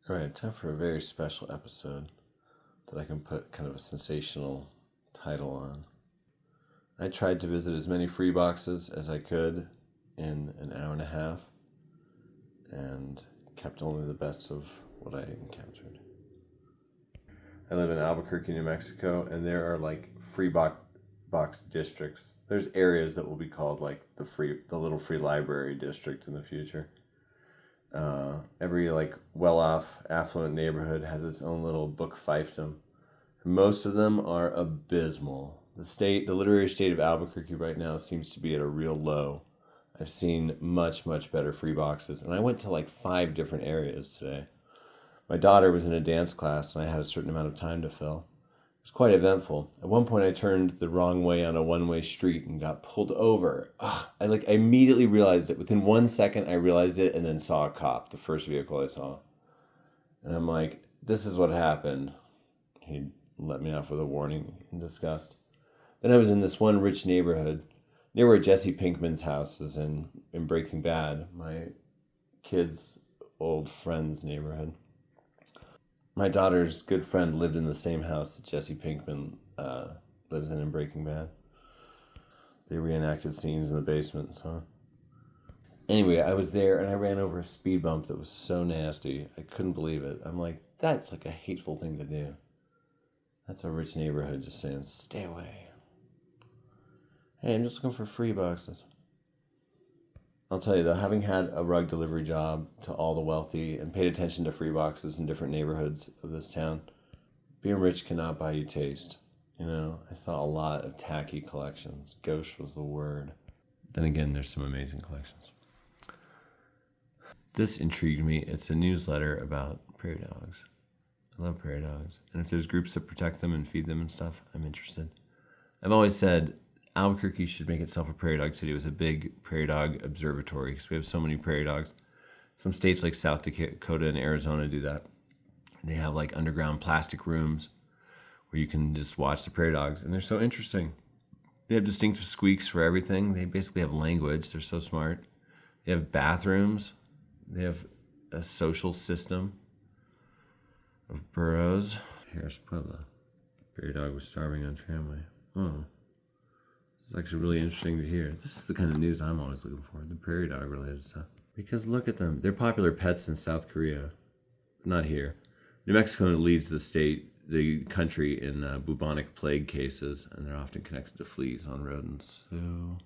All right, time for a very special episode that I can put kind of a sensational title on. I tried to visit as many free boxes as I could in an hour and a half and kept only the best of what I encountered. I live in Albuquerque, New Mexico, and there are like free box districts. There's areas that will be called like the little free library district in the future. Every like well-off, affluent neighborhood has its own little book fiefdom. Most of them are abysmal. The literary state of Albuquerque right now seems to be at a real low. I've seen much, much better free boxes, and I went to like 5 different areas today. My daughter was in a dance class, and I had a certain amount of time to fill. It was quite eventful. At one point, I turned the wrong way on a one-way street and got pulled over. I immediately realized it. Within 1 second, I realized it, and then saw a cop, the first vehicle I saw. And I'm like, this is what happened. He let me off with a warning in disgust. Then I was in this one rich neighborhood near where Jesse Pinkman's house is in Breaking Bad, my kid's old friend's neighborhood. My daughter's good friend lived in the same house that Jesse Pinkman lives in Breaking Bad. They reenacted scenes in the basement, so. Anyway, I was there and I ran over a speed bump that was so nasty. I couldn't believe it. I'm like, that's like a hateful thing to do. That's a rich neighborhood just saying, stay away. Hey, I'm just looking for free boxes. I'll tell you though, having had a rug delivery job to all the wealthy and paid attention to free boxes in different neighborhoods of this town, being rich cannot buy you taste. I saw a lot of tacky collections. Gauche was the word. Then again, there's some amazing collections. This intrigued me. It's a newsletter about prairie dogs. I love prairie dogs. And if there's groups that protect them and feed them and stuff, I'm interested. I've always said Albuquerque should make itself a prairie dog city with a big prairie dog observatory because we have so many prairie dogs. Some states like South Dakota and Arizona do that. They have like underground plastic rooms where you can just watch the prairie dogs, and they're so interesting. They have distinctive squeaks for everything. They basically have language. They're so smart. They have bathrooms. They have a social system of burrows. Here's Puebla. Prairie dog was starving on tramway. Oh. It's actually really interesting to hear. This is the kind of news I'm always looking for, the prairie dog related stuff. Because look at them. They're popular pets in South Korea. Not here. New Mexico leads the country in bubonic plague cases, and they're often connected to fleas on rodents. So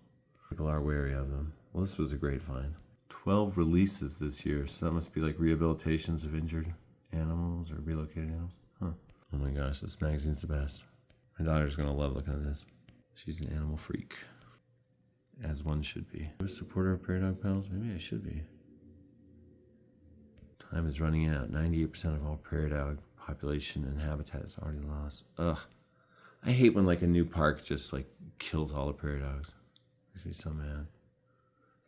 people are wary of them. Well, this was a great find. 12 releases this year, so that must be like rehabilitations of injured animals or relocated animals. Huh. Oh my gosh, this magazine's the best. My daughter's gonna love looking at this. She's an animal freak, as one should be. A supporter of Prairie Dog Pals? Maybe I should be. Time is running out. 98% of all prairie dog population and habitat is already lost. Ugh. I hate when like a new park just like kills all the prairie dogs. Makes me so mad.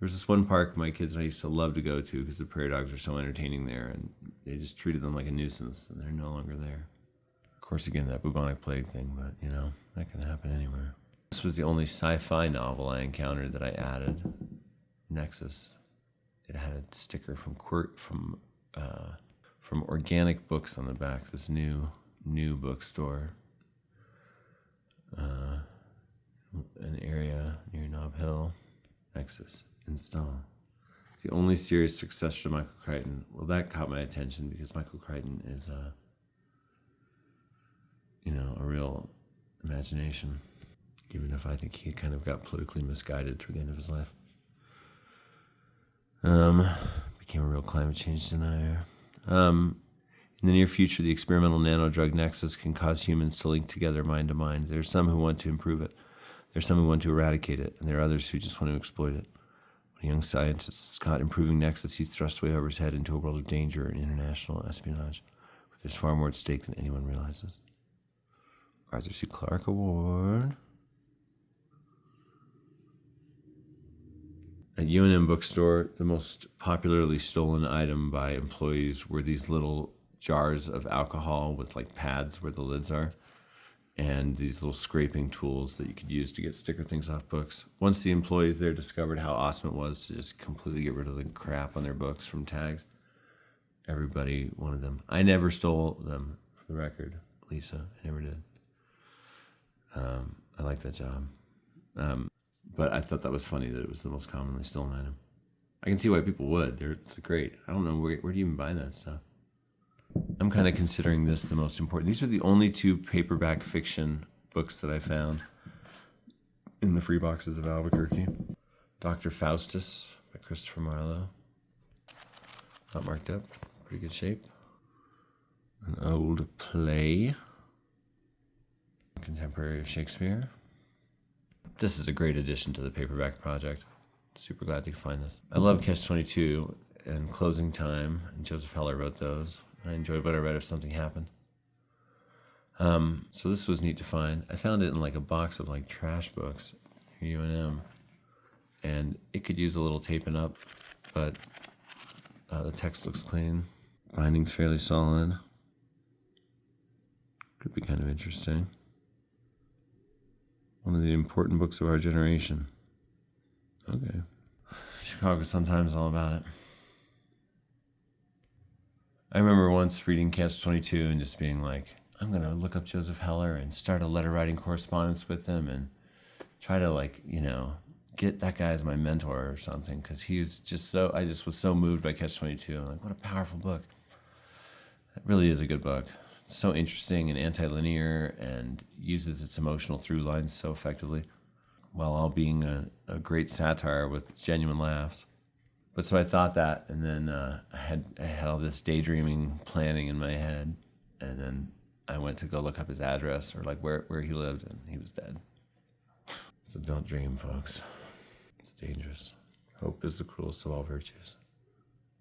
There's this one park my kids and I used to love to go to because the prairie dogs are so entertaining there, and they just treated them like a nuisance, and they're no longer there. Of course, again, that bubonic plague thing, but that can happen anywhere. This was the only sci-fi novel I encountered that I added. Nexus. It had a sticker from Organic Books on the back. This new bookstore. An area near Nob Hill. Nexus. Install. It's the only serious successor to Michael Crichton. Well, that caught my attention because Michael Crichton is a real imagination. Even if I think he kind of got politically misguided toward the end of his life. Became a real climate change denier. In the near future, the experimental nanodrug Nexus can cause humans to link together mind to mind. There are some who want to improve it. There are some who want to eradicate it. And there are others who just want to exploit it. When a young scientist is caught improving Nexus, he's thrust way over his head into a world of danger and international espionage. Where there's far more at stake than anyone realizes. Arthur C. Clarke Award. At UNM Bookstore, the most popularly stolen item by employees were these little jars of alcohol with like pads where the lids are, and these little scraping tools that you could use to get sticker things off books. Once the employees there discovered how awesome it was to just completely get rid of the crap on their books from tags, everybody wanted them. I never stole them, for the record, Lisa. I never did. I like that job. But I thought that was funny that it was the most commonly stolen item. I can see why people would. It's great. I don't know, where do you even buy that stuff? I'm kind of considering this the most important. These are the only 2 paperback fiction books that I found in the free boxes of Albuquerque. Dr. Faustus by Christopher Marlowe. Not marked up. Pretty good shape. An old play. Contemporary of Shakespeare. This is a great addition to the paperback project. Super glad to find this. I love Catch-22 and Closing Time, and Joseph Heller wrote those. I enjoyed what I read if something happened. So this was neat to find. I found it in like a box of like trash books, UNM, and it could use a little taping up, but the text looks clean. Binding's fairly solid. Could be kind of interesting. One of the important books of our generation. Okay. Chicago Sun-Times, all about it. I remember once reading Catch-22 and just being like, I'm going to look up Joseph Heller and start a letter writing correspondence with him and try to, like, you know, get that guy as my mentor or something, because he was just so, I just was so moved by Catch-22. I'm like, what a powerful book. It really is a good book. It's so interesting and anti-linear and uses its emotional through lines so effectively, while all being a great satire with genuine laughs. But so I thought that, and then I had all this daydreaming planning in my head, and then I went to go look up his address or like where he lived, and he was dead. So don't dream, folks. It's dangerous. Hope is the cruelest of all virtues,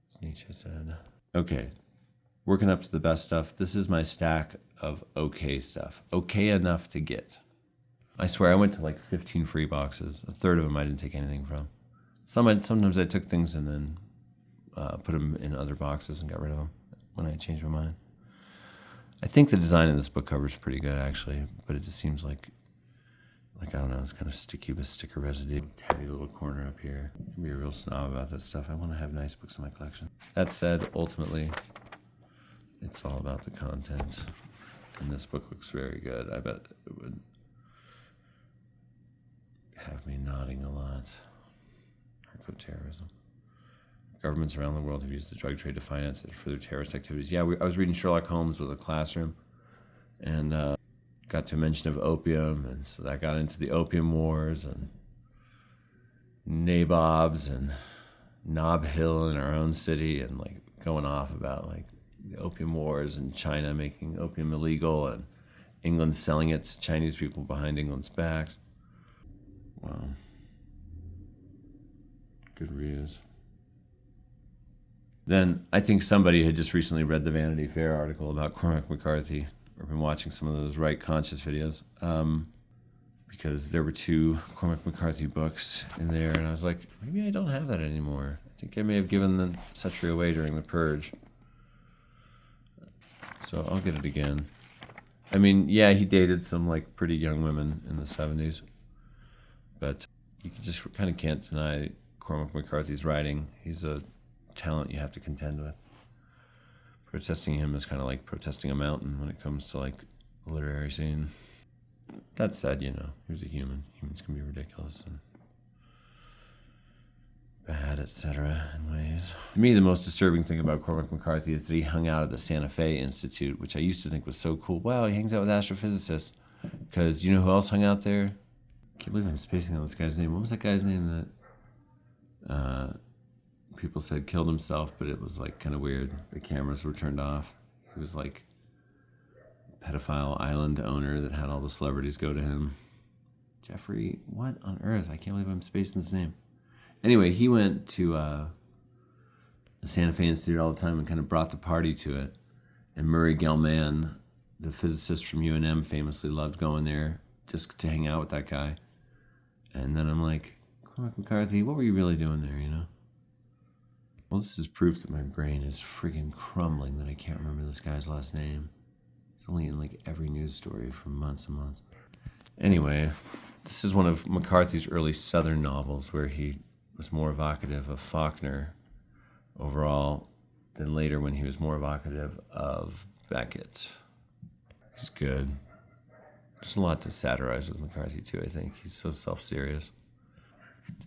as Nietzsche said. Okay, working up to the best stuff. This is my stack of okay stuff. Okay enough to get. I swear I went to like 15 free boxes. A third of them I didn't take anything from. Sometimes I took things and then put them in other boxes and got rid of them when I changed my mind. I think the design in this book cover is pretty good, actually, but it just seems like I don't know, it's kind of sticky with sticker residue. Tiny little corner up here. I can be a real snob about that stuff. I want to have nice books in my collection. That said, ultimately, it's all about the content. And this book looks very good. I bet it would have me nodding a lot. Terrorism. Governments around the world have used the drug trade to finance it for their terrorist activities. Yeah, I was reading Sherlock Holmes with a classroom, and got to a mention of opium, and so that got into the opium wars and nabobs and Nob Hill in our own city, and like going off about like the opium wars and China making opium illegal and England selling it to Chinese people behind England's backs. Wow. Good reviews. Then I think somebody had just recently read the Vanity Fair article about Cormac McCarthy, or been watching some of those right conscious videos, because there were 2 Cormac McCarthy books in there, and I was like, maybe I don't have that anymore. I think I may have given the Century away during the Purge, so I'll get it again. I mean, yeah, he dated some like pretty young women in the 70s, but you just kind of can't deny Cormac McCarthy's writing. He's a talent you have to contend with. Protesting him is kind of like protesting a mountain when it comes to like the literary scene. That said, you know, he was a human. Humans can be ridiculous and bad, etc. in ways. To me, the most disturbing thing about Cormac McCarthy is that he hung out at the Santa Fe Institute, which I used to think was so cool. Wow, he hangs out with astrophysicists. Because you know who else hung out there? I can't believe I'm spacing on this guy's name. What was that guy's name that people said killed himself, but it was like kind of weird. The cameras were turned off. He was like a pedophile island owner that had all the celebrities go to him. Jeffrey, what on earth? I can't believe I'm spacing this name. Anyway, he went to the Santa Fe Institute all the time and kind of brought the party to it. And Murray Gell-Mann, the physicist from UNM, famously loved going there just to hang out with that guy. And then I'm like, Cormac McCarthy, what were you really doing there, you know? Well, this is proof that my brain is friggin' crumbling that I can't remember this guy's last name. It's only in like every news story for months and months. Anyway, this is one of McCarthy's early Southern novels where he was more evocative of Faulkner overall than later when he was more evocative of Beckett. He's good. There's a lot to satirize with McCarthy, too, I think. He's so self-serious.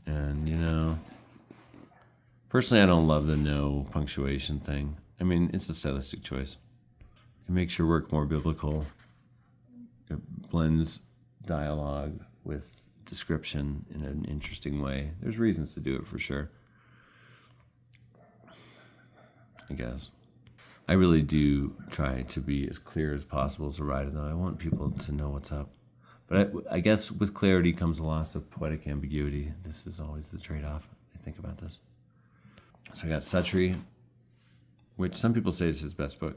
And, you know, personally, I don't love the no punctuation thing. I mean, it's a stylistic choice. It makes your work more biblical. It blends dialogue with description in an interesting way. There's reasons to do it for sure, I guess. I really do try to be as clear as possible as a writer, though. I want people to know what's up. But I guess with clarity comes a loss of poetic ambiguity. This is always the trade-off, I think, about this. So I got Suttree, which some people say is his best book.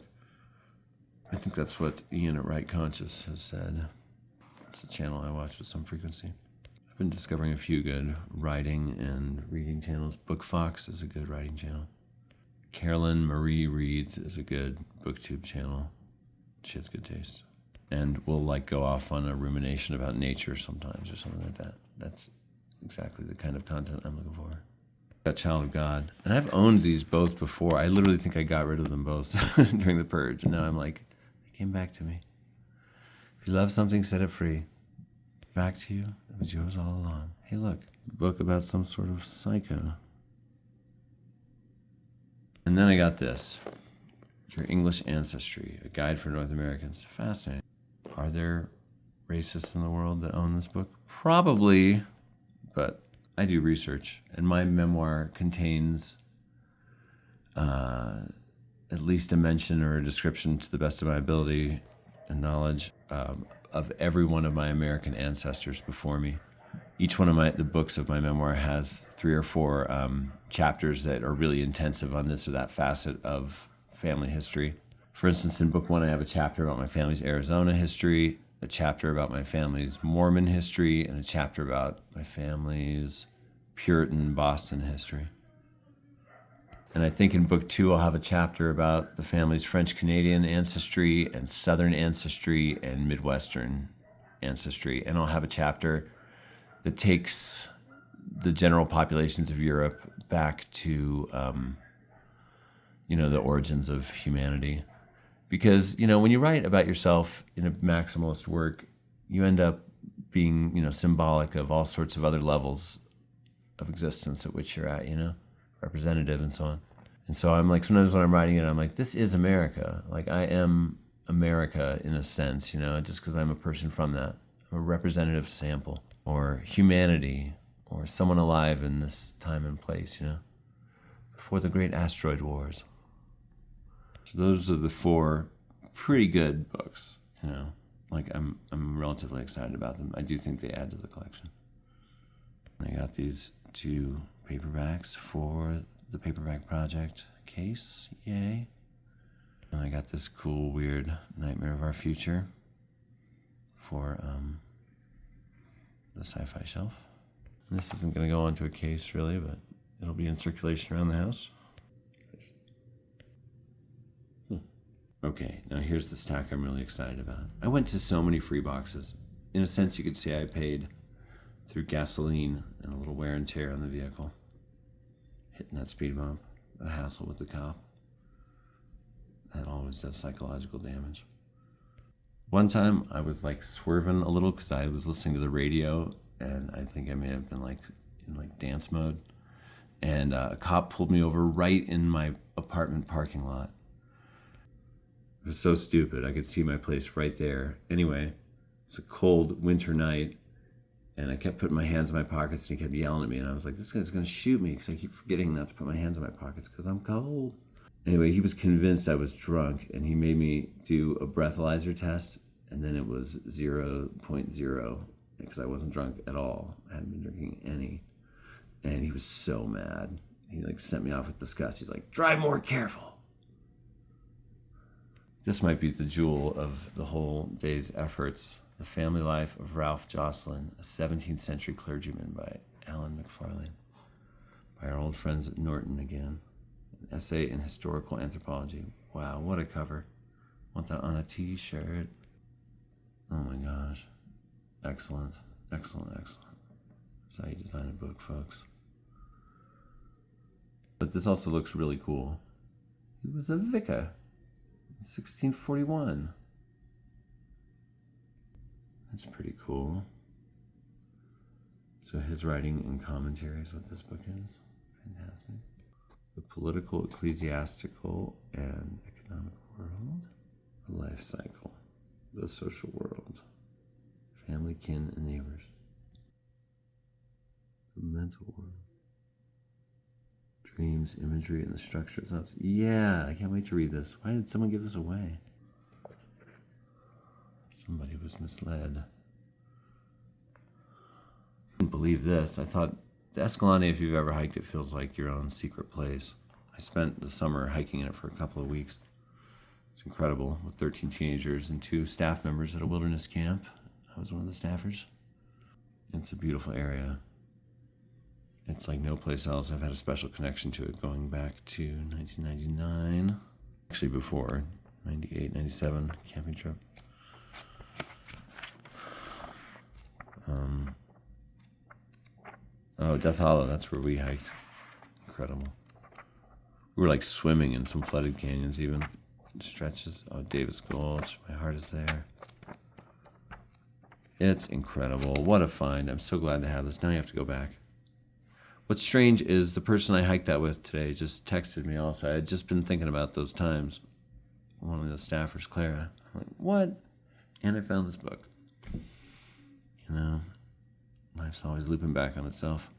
I think that's what Ian at Right Conscious has said. It's a channel I watch with some frequency. I've been discovering a few good writing and reading channels. BookFox is a good writing channel. Carolyn Marie Reads is a good booktube channel. She has good taste. And we'll like go off on a rumination about nature sometimes or something like that. That's exactly the kind of content I'm looking for. Got Child of God. And I've owned these both before. I literally think I got rid of them both during the purge. And now I'm like, they came back to me. If you love something, set it free. Back to you. It was yours all along. Hey, look. A book about some sort of psycho. And then I got this. Your English Ancestry, a guide for North Americans. Fascinating. Are there racists in the world that own this book? Probably, but I do research, and my memoir contains at least a mention or a description, to the best of my ability and knowledge, of every one of my American ancestors before me. Each one of the books of my memoir has 3 or 4 chapters that are really intensive on this or that facet of family history. For instance, in book 1, I have a chapter about my family's Arizona history, a chapter about my family's Mormon history, and a chapter about my family's Puritan Boston history. And I think in book 2, I'll have a chapter about the family's French-Canadian ancestry and Southern ancestry and Midwestern ancestry. And I'll have a chapter that takes the general populations of Europe back to, the origins of humanity. Because, when you write about yourself in a maximalist work, you end up being, symbolic of all sorts of other levels of existence at which you're at, representative and so on. And so I'm like, sometimes when I'm writing it, I'm like, this is America. Like, I am America in a sense, just because I'm a person from that. I'm a representative sample, or humanity, or someone alive in this time and place, before the great asteroid wars. So those are the 4 pretty good books, like I'm relatively excited about them. I do think they add to the collection. I got these 2 paperbacks for the Paperback Project case, yay. And I got this cool, weird Nightmare of Our Future for the Sci-Fi Shelf. And this isn't going to go onto a case, really, but it'll be in circulation around the house. Okay, now here's the stack I'm really excited about. I went to so many free boxes. In a sense, you could say I paid through gasoline and a little wear and tear on the vehicle. Hitting that speed bump, that hassle with the cop. That always does psychological damage. One time I was like swerving a little because I was listening to the radio, and I think I may have been in dance mode. And a cop pulled me over right in my apartment parking lot. It was so stupid. I could see my place right there. Anyway, it's a cold winter night, and I kept putting my hands in my pockets, and he kept yelling at me, and I was like, this guy's going to shoot me because I keep forgetting not to put my hands in my pockets because I'm cold. Anyway, he was convinced I was drunk, and he made me do a breathalyzer test, and then it was 0.0 because I wasn't drunk at all. I hadn't been drinking any. And he was so mad. He sent me off with disgust. He's like, drive more careful. This might be the jewel of the whole day's efforts. The Family Life of Ralph Jocelyn, a 17th century clergyman by Alan McFarlane. By our old friends at Norton again. An essay in historical anthropology. Wow, what a cover. Want that on a t-shirt. Oh my gosh. Excellent, excellent, excellent. That's how you design a book, folks. But this also looks really cool. He was a vicar in 1641. That's pretty cool. So his writing and commentary is what this book is. Fantastic. The political, ecclesiastical, and economic world. The life cycle. The social world. Family, kin, and neighbors. The mental world. Dreams, imagery, and the structure of thoughts. Yeah, I can't wait to read this. Why did someone give this away? Somebody was misled. I didn't believe this. I thought the Escalante, if you've ever hiked it, feels like your own secret place. I spent the summer hiking in it for a couple of weeks. It's incredible, with 13 teenagers and 2 staff members at a wilderness camp. I was one of the staffers. It's a beautiful area. It's like no place else. I've had a special connection to it going back to 1999. Actually before, 98, 97 camping trip. Death Hollow, that's where we hiked. Incredible. We were like swimming in some flooded canyons even. Stretches. Oh, Davis Gulch, my heart is there. It's incredible. What a find. I'm so glad to have this. Now you have to go back. What's strange is the person I hiked that with today just texted me also. I had just been thinking about those times. One of the staffers, Clara. I'm like, what? And I found this book. You know, life's always looping back on itself.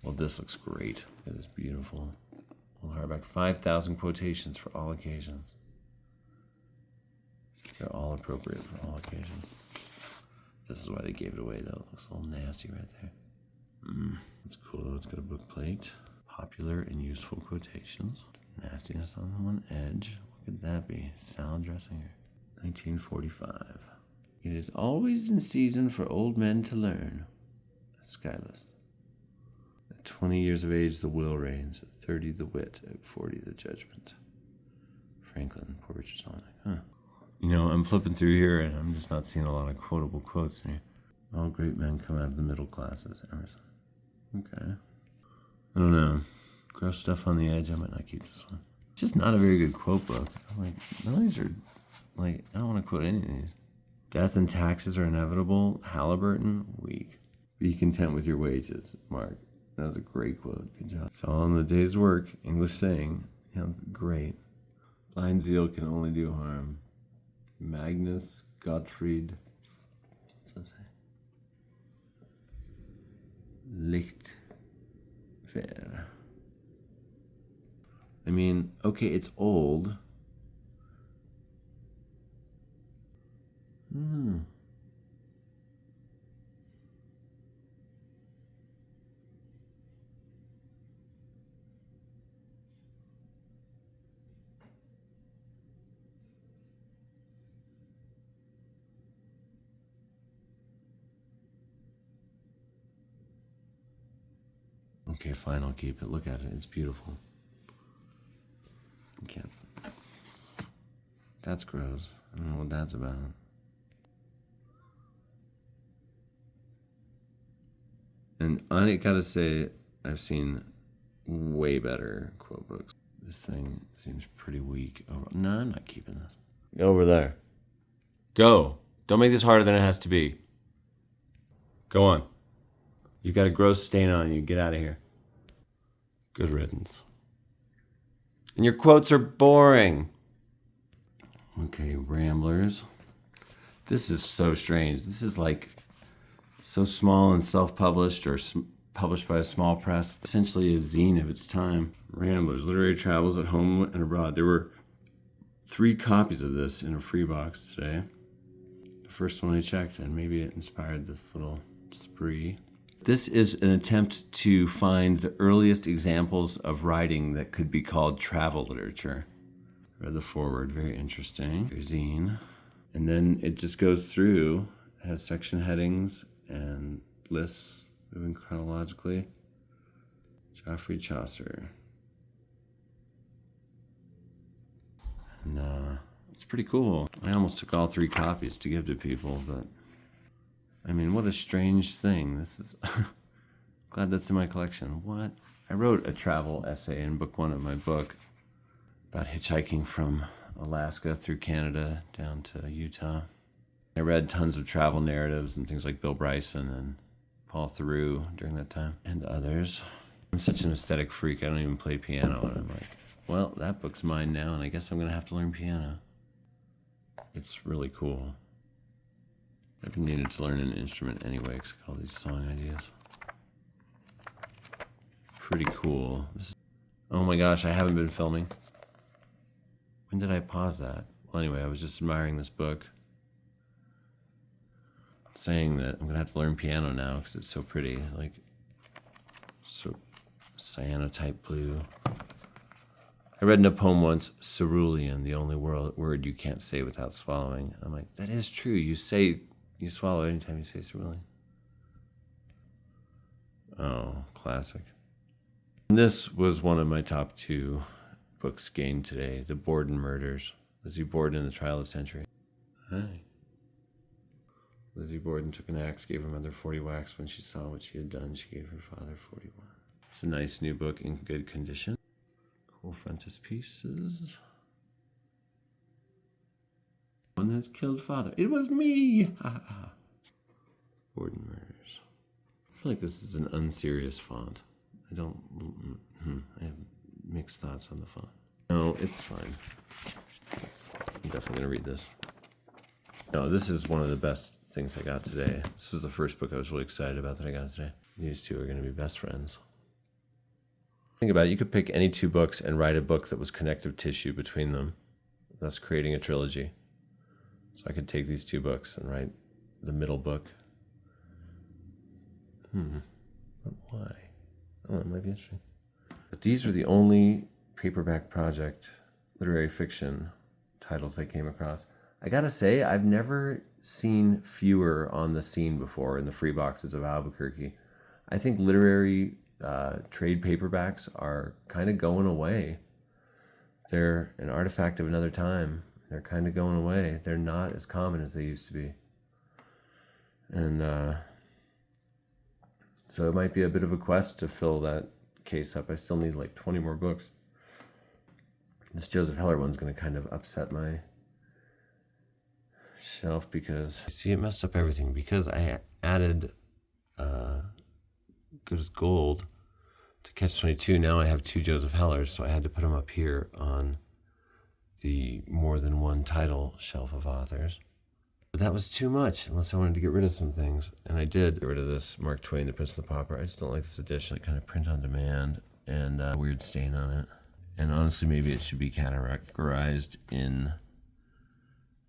Well, this looks great. It is beautiful. Old hardback, 5,000 quotations for all occasions. They're all appropriate for all occasions. This is why they gave it away, though. It looks a little nasty right there. That's cool, though. It's got a book plate. Popular and useful quotations. Nastiness on one edge. What could that be? Salad dressing. 1945. It is always in season for old men to learn. Skylist. At 20 years of age, the will reigns. At 30, the wit. At 40, the judgment. Franklin, Poor Richard Solomon. Huh. You know, I'm flipping through here, and I'm just not seeing a lot of quotable quotes here. All great men come out of the middle classes. Emerson. Okay. I don't know. Gross stuff on the edge. I might not keep this one. It's just not a very good quote book. I'm like, none of these are, like, I don't want to quote any of these. Death and taxes are inevitable. Halliburton, weak. Be content with your wages, Mark. That was a great quote. Good job. Fell on the day's work. English saying. Yeah, great. Blind zeal can only do harm. Magnus Gottfried. What's that say? Lichtwer. I mean, okay, it's old. Okay, fine, I'll keep it. Look at it. It's beautiful. I can't. That's gross. I don't know what that's about. And I gotta say, I've seen way better quote books. This thing seems pretty weak. Oh, no, I'm not keeping this. Go over there. Go. Don't make this harder than it has to be. Go on. You've got a gross stain on you. Get out of here. Good riddance. And your quotes are boring. Okay, Ramblers. This is so strange. This is like so small and self-published or published by a small press. Essentially a zine of its time. Ramblers, Literary Travels at Home and Abroad. There were 3 copies of this in a free box today. The first one I checked, and maybe it inspired this little spree. This is an attempt to find the earliest examples of writing that could be called travel literature. Read the foreword, very interesting. Zine. And then it just goes through, has section headings and lists moving chronologically. Geoffrey Chaucer. And it's pretty cool. I almost took all 3 copies to give to people, but I mean, what a strange thing. This is glad that's in my collection. What? I wrote a travel essay in book 1 of my book about hitchhiking from Alaska through Canada down to Utah. I read tons of travel narratives and things like Bill Bryson and Paul Theroux during that time, and others. I'm such an aesthetic freak, I don't even play piano, and I'm like, well, that book's mine now, and I guess I'm gonna have to learn piano. It's really cool. I've been needing to learn an instrument anyway, because I got all these song ideas. Pretty cool. Oh my gosh, I haven't been filming. When did I pause that? Well, anyway, I was just admiring this book, saying that I'm gonna have to learn piano now because it's so pretty, like so cyanotype blue. I read in a poem once, cerulean, the only word you can't say without swallowing. I'm like, that is true. You swallow anytime you say cerulean. Oh, classic. And this was one of my top 2 books gained today, The Borden Murders. Lizzie Borden in the Trial of the Century. Hi. Lizzie Borden took an axe, gave her mother 40 whacks. When she saw what she had done, she gave her father 41. It's a nice new book in good condition. Cool frontispieces. One has killed father. It was me! Borden Murders. I feel like this is an unserious font. I have mixed thoughts on the font. No, it's fine. I'm definitely going to read this. No, this is one of the best things I got today. This is the first book I was really excited about that I got today. These 2 are going to be best friends. Think about it. You could pick any 2 books and write a book that was connective tissue between them, thus creating a trilogy. So I could take these 2 books and write the middle book. But why? Oh, it might be interesting. But these were the only paperback project literary fiction titles I came across. I gotta say, I've never seen fewer on the scene before in the free boxes of Albuquerque. I think literary trade paperbacks are kind of going away. They're an artifact of another time. They're kind of going away. They're not as common as they used to be. And so it might be a bit of a quest to fill that case up. I still need like 20 more books. This Joseph Heller one's going to kind of upset my shelf because, see, it messed up everything because I added Good as Gold to Catch-22. Now I have 2 Joseph Hellers, so I had to put them up here on the more than one title shelf of authors. But that was too much, unless I wanted to get rid of some things. And I did get rid of this Mark Twain, The Prince of the Pauper. I just don't like this edition. It kind of print on demand and a weird stain on it. And honestly, maybe it should be categorized in,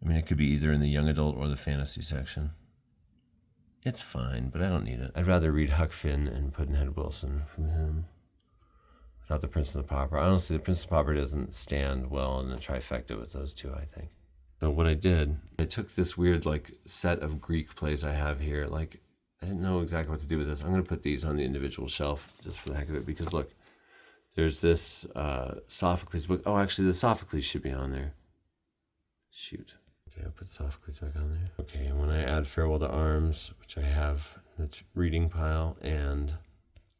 I mean, it could be either in the young adult or the fantasy section. It's fine, but I don't need it. I'd rather read Huck Finn and Pudd'nhead Wilson from him without The Prince of the Pauper. Honestly, The Prince of the Pauper doesn't stand well in the trifecta with those 2, I think. So what I did, I took this weird like set of Greek plays I have here. Like, I didn't know exactly what to do with this. I'm going to put these on the individual shelf just for the heck of it, because look, there's this Sophocles book. Oh, actually, the Sophocles should be on there. Shoot. Okay, I'll put Sophocles back on there. Okay, and when I add Farewell to Arms, which I have in the reading pile, and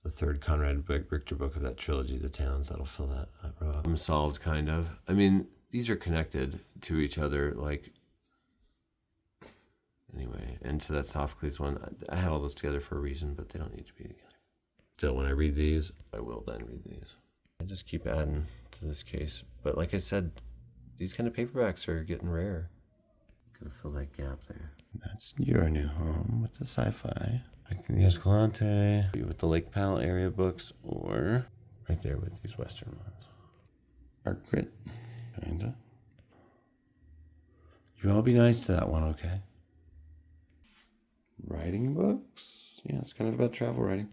the 3rd Conrad Richter book of that trilogy, The Towns, that'll fill that row up. I'm solved, kind of. I mean, these are connected to each other, like, anyway, and to that Sophocles one. I had all those together for a reason, but they don't need to be together. Still, when I read these, I will then read these. I just keep adding to this case. But like I said, these kind of paperbacks are getting rare. Gonna fill that gap there. That's your new home with the sci-fi. I can use Escalante with the Lake Powell area books, or right there with these Western ones. Art Crit, kinda. You all be nice to that one, okay? Writing books? Yeah, it's kind of about travel writing.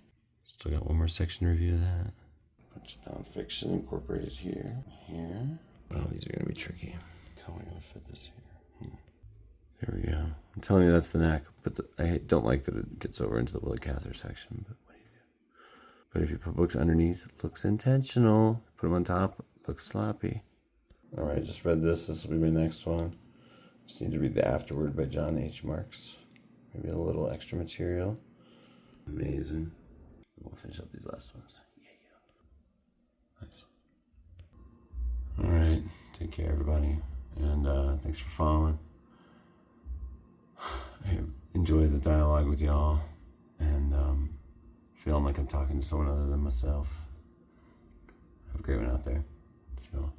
Still got one more section to review of that. Bunch of nonfiction incorporated here. Here. Oh, these are gonna be tricky. How am I gonna fit this here? There we go. I'm telling you, that's the knack. But I don't like that it gets over into the Willa Cather section. But what do you do? But if you put books underneath, it looks intentional. Put them on top, it looks sloppy. All right, just read this. This will be my next one. Just need to read The Afterword by John H. Marks. Maybe a little extra material. Amazing. We'll finish up these last ones. Yeah. Nice. All right, take care, everybody, and thanks for following. I enjoy the dialogue with y'all, and feeling like I'm talking to someone other than myself. Have a great one out there. See y'all.